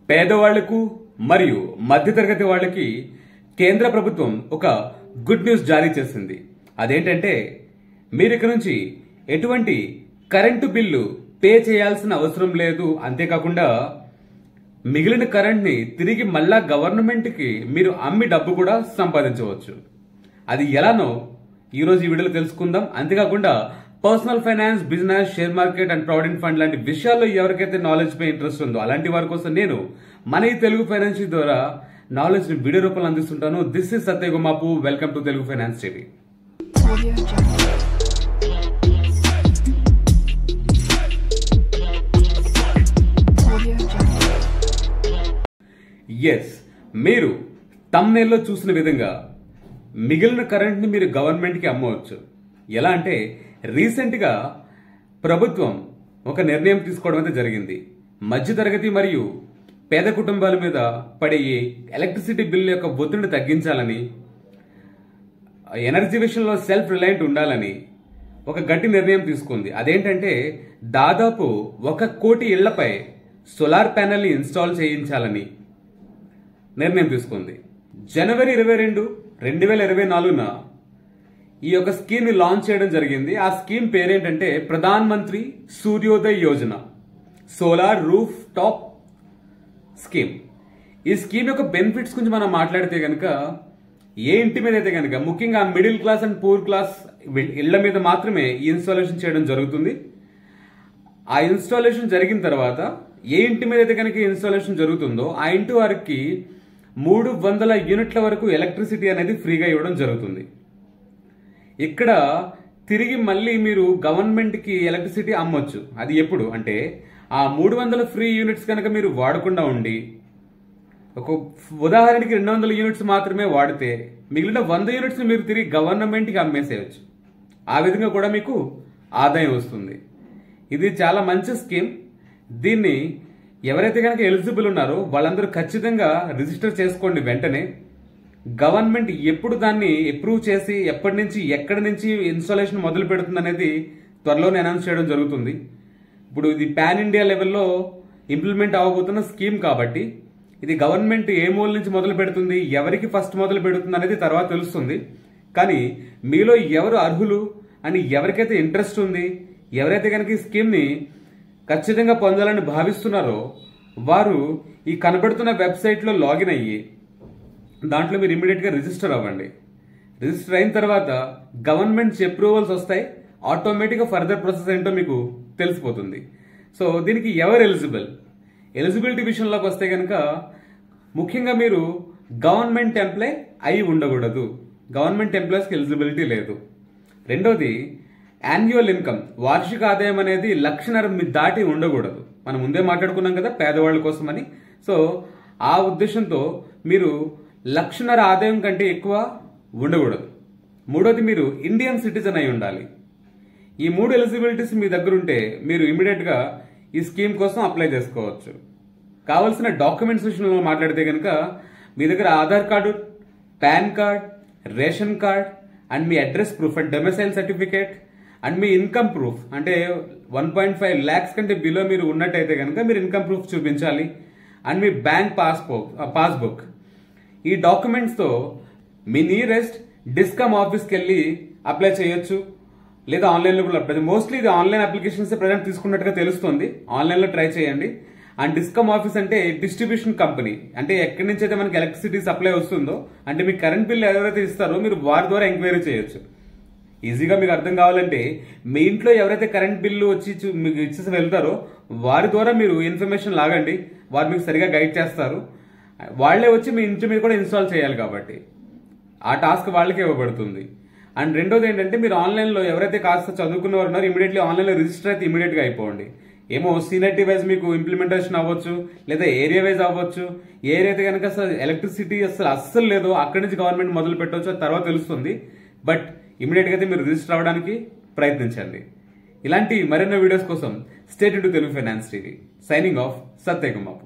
పేదవాళ్లకు మరియు మధ్యతరగతి వాళ్ళకి కేంద్ర ప్రభుత్వం ఒక గుడ్ న్యూస్ జారీ చేసింది. అదేంటంటే మీరు ఇక నుంచి ఎటువంటి కరెంటు బిల్లు పే చేయాల్సిన అవసరం లేదు. అంతేకాకుండా మిగిలిన కరెంట్ ని తిరిగి మళ్ళా గవర్నమెంట్ కి మీరు అమ్మి డబ్బు కూడా సంపాదించవచ్చు. అది ఎలానో ఈ రోజు ఈ వీడియోలో తెలుసుకుందాం. అంతేకాకుండా personal finance, business, share market and provident fund లాంటి విషయాల్లో ఎవరికైతే నాలెడ్జ్ పై ఇంట్రెస్ట్ ఉందో అలాంటి వారి కోసం నేను మన ఈ తెలుగు ఫైనాన్స్ ద్వారా నాలెడ్జ్ ని వీడియో రూపంలో అందిస్తుంటాను. This is Satya Gumapu. Welcome to Telugu finance TV. Yes, మీరు తమ్నెయిల్లో చూసిన విధంగా మిగిలిన కరెంట్ ని మీరు గవర్నమెంట్ కి అమ్మవచ్చు. ఎలా అంటే రీసెంట్ గా ప్రభుత్వం ఒక నిర్ణయం తీసుకోవడం అయితే జరిగింది. మధ్యతరగతి మరియు పేద కుటుంబాల మీద పడే ఎలక్ట్రిసిటీ బిల్ యొక్క ఒత్తిడిని తగ్గించాలని, ఎనర్జీ విషయంలో సెల్ఫ్ రిలయంట్ ఉండాలని ఒక గట్టి నిర్ణయం తీసుకుంది. అదేంటంటే దాదాపు 1 కోటి ఇళ్లపై సోలార్ ప్యానెల్ ని ఇన్స్టాల్ చేయించాలని నిర్ణయం తీసుకుంది. జనవరి 22, 2024న ఈ యొక్క స్కీమ్ ని లాంచ్ చేయడం జరిగింది. ఆ స్కీమ్ పేరేంటంటే Pradhan Mantri Suryoday Yojana, solar rooftop scheme. ఈ స్కీమ్ యొక్క బెనిఫిట్స్ గురించి మనం మాట్లాడితే కనుక ఏ ఇంటి మీద అయితే కనుక ముఖ్యంగా middle class and poor class ఇళ్ల మీద మాత్రమే ఈ ఇన్స్టాలేషన్ చేయడం జరుగుతుంది. ఆ ఇన్స్టాలేషన్ జరిగిన తర్వాత ఏ ఇంటి మీద అయితే కనుక ఇన్స్టాలేషన్ జరుగుతుందో ఆ ఇంటి వారికి 300 యూనిట్ల వరకు ఎలక్ట్రిసిటీ అనేది ఫ్రీగా ఇవ్వడం జరుగుతుంది. ఇక్కడ తిరిగి మళ్ళీ మీరు గవర్నమెంట్ కి ఎలక్ట్రిసిటీ అమ్మొచ్చు. అది ఎప్పుడు అంటే ఆ 300 ఫ్రీ యూనిట్స్ కనుక మీరు వాడకుండా ఉండి ఒక ఉదాహరణకి 200 యూనిట్స్ మాత్రమే వాడితే మిగిలిన 100 యూనిట్స్ మీరు తిరిగి గవర్నమెంట్ కి అమ్మేసేయచ్చు. ఆ విధంగా కూడా మీకు ఆదాయం వస్తుంది. ఇది చాలా మంచి స్కీమ్. దీన్ని ఎవరైతే కనుక ఎలిజిబుల్ ఉన్నారో వాళ్ళందరూ ఖచ్చితంగా రిజిస్టర్ చేసుకోండి. వెంటనే గవర్నమెంట్ ఎప్పుడు దాన్ని అప్రూవ్ చేసి ఎప్పటి నుంచి ఎక్కడి నుంచి ఇన్స్టాలేషన్ మొదలు పెడుతుంది అనేది త్వరలోనే అనౌన్స్ చేయడం జరుగుతుంది. ఇప్పుడు ఇది పాన్ ఇండియా లెవెల్లో ఇంప్లిమెంట్ అవ్వబోతున్న స్కీమ్ కాబట్టి ఇది గవర్నమెంట్ ఏ మూల నుంచి మొదలు పెడుతుంది, ఎవరికి ఫస్ట్ మొదలు పెడుతుంది అనేది తర్వాత తెలుస్తుంది. కానీ మీలో ఎవరు అర్హులు అని ఎవరికైతే ఇంట్రెస్ట్ ఉంది, ఎవరైతే కనుక ఈ స్కీమ్ ని ఖచ్చితంగా పొందాలని భావిస్తున్నారో వారు ఈ కనబడుతున్న వెబ్సైట్ లో లాగిన్ అయ్యి దాంట్లో మీరు ఇమీడియట్ గా రిజిస్టర్ అవ్వండి. రిజిస్టర్ అయిన తర్వాత గవర్నమెంట్ అప్రూవల్స్ వస్తాయి. ఆటోమేటిక్ గా ఫర్దర్ ప్రాసెస్ ఏంటో మీకు తెలిసిపోతుంది. సో దీనికి ఎవరు ఎలిజిబిలిటీ విషయంలోకి వస్తే కనుక ముఖ్యంగా మీరు గవర్నమెంట్ ఎంప్లాయ్ అయి ఉండకూడదు. గవర్నమెంట్ ఎంప్లాయీస్ కి ఎలిజిబిలిటీ లేదు. రెండోది యాన్యువల్ ఇన్కమ్, వార్షిక ఆదాయం అనేది 1,50,000 దాటి ఉండకూడదు. మనం ముందే మాట్లాడుకున్నాం కదా పేదవాళ్ళ కోసం అని. సో ఆ ఉద్దేశంతో మీరు 1,50,000 ఆదాయం కంటే ఎక్కువ ఉండకూడదు. మూడోది మీరు ఇండియన్ సిటిజన్ అయి ఉండాలి. ఈ 3 ఎలిజిబిలిటీస్ మీ దగ్గర ఉంటే మీరు ఇమీడియట్ గా ఈ స్కీమ్ కోసం అప్లై చేసుకోవచ్చు. కావాల్సిన డాక్యుమెంట్స్ విషయంలో మాట్లాడితే కనుక మీ దగ్గర Aadhaar card, pan card, ration card and me address proof and domicile certificate and me income proof అంటే 1.5 lakhs కంటే బిలో మీరు ఉన్నట్టయితే కనుక మీరు ఇన్కమ్ ప్రూఫ్ చూపించాలి. And me bank passbook. ఈ డాక్యుమెంట్స్ తో మీ నియరెస్ట్ డిస్కమ్ ఆఫీస్కి వెళ్ళి అప్లై చేయొచ్చు, లేదా ఆన్లైన్ లో కూడా. మోస్ట్లీ ఇది ఆన్లైన్ అప్లికేషన్స్ ప్రజెంట్ తీసుకున్నట్టుగా తెలుస్తుంది. ఆన్లైన్ లో ట్రై చేయండి. అండ్ డిస్కమ్ ఆఫీస్ అంటే డిస్ట్రిబ్యూషన్ కంపెనీ, అంటే ఎక్కడి నుంచి అయితే మనకి ఎలక్ట్రిసిటీ సప్లై వస్తుందో అంటే మీ కరెంట్ బిల్ ఎవరైతే ఇస్తారో మీరు వారి ద్వారా ఎంక్వైరీ చేయొచ్చు. ఈజీగా మీకు అర్థం కావాలంటే మీ ఇంట్లో ఎవరైతే కరెంట్ బిల్లు వచ్చి మీకు ఇచ్చేసి వెళ్తారో వారి ద్వారా మీరు ఇన్ఫర్మేషన్ లాగండి. వారు మీకు సరిగా గైడ్ చేస్తారు. వాళ్లే వచ్చి మీ ఇంటి మీద కూడా ఇన్స్టాల్ చేయాలి కాబట్టి ఆ టాస్క్ వాళ్ళకే ఇవ్వబడుతుంది. అండ్ రెండోది ఏంటంటే మీరు ఆన్లైన్ లో ఎవరైతే కాస్త చదువుకున్న వారు ఉన్నారో ఇమీడియట్లీ ఆన్లైన్ లో రిజిస్టర్ అయితే ఇమీడియట్ గా అయిపోండి. ఏమో సీనియారిటీ వైజ్ మీకు ఇంప్లిమెంటేషన్ అవ్వచ్చు, లేదా ఏరియా వైజ్ అవ్వచ్చు. ఏరియా అయితే కనుక ఎలక్ట్రిసిటీ అస్సలు లేదో అక్కడి నుంచి గవర్నమెంట్ మొదలు పెట్టవచ్చు, తర్వాత తెలుస్తుంది. బట్ ఇమీడియట్ గా అయితే మీరు రిజిస్టర్ అవ్వడానికి ప్రయత్నించండి. ఇలాంటి మరెన్నో వీడియోస్ కోసం stay tune to Telugu finance TV. Signing off, Satya Gumapu.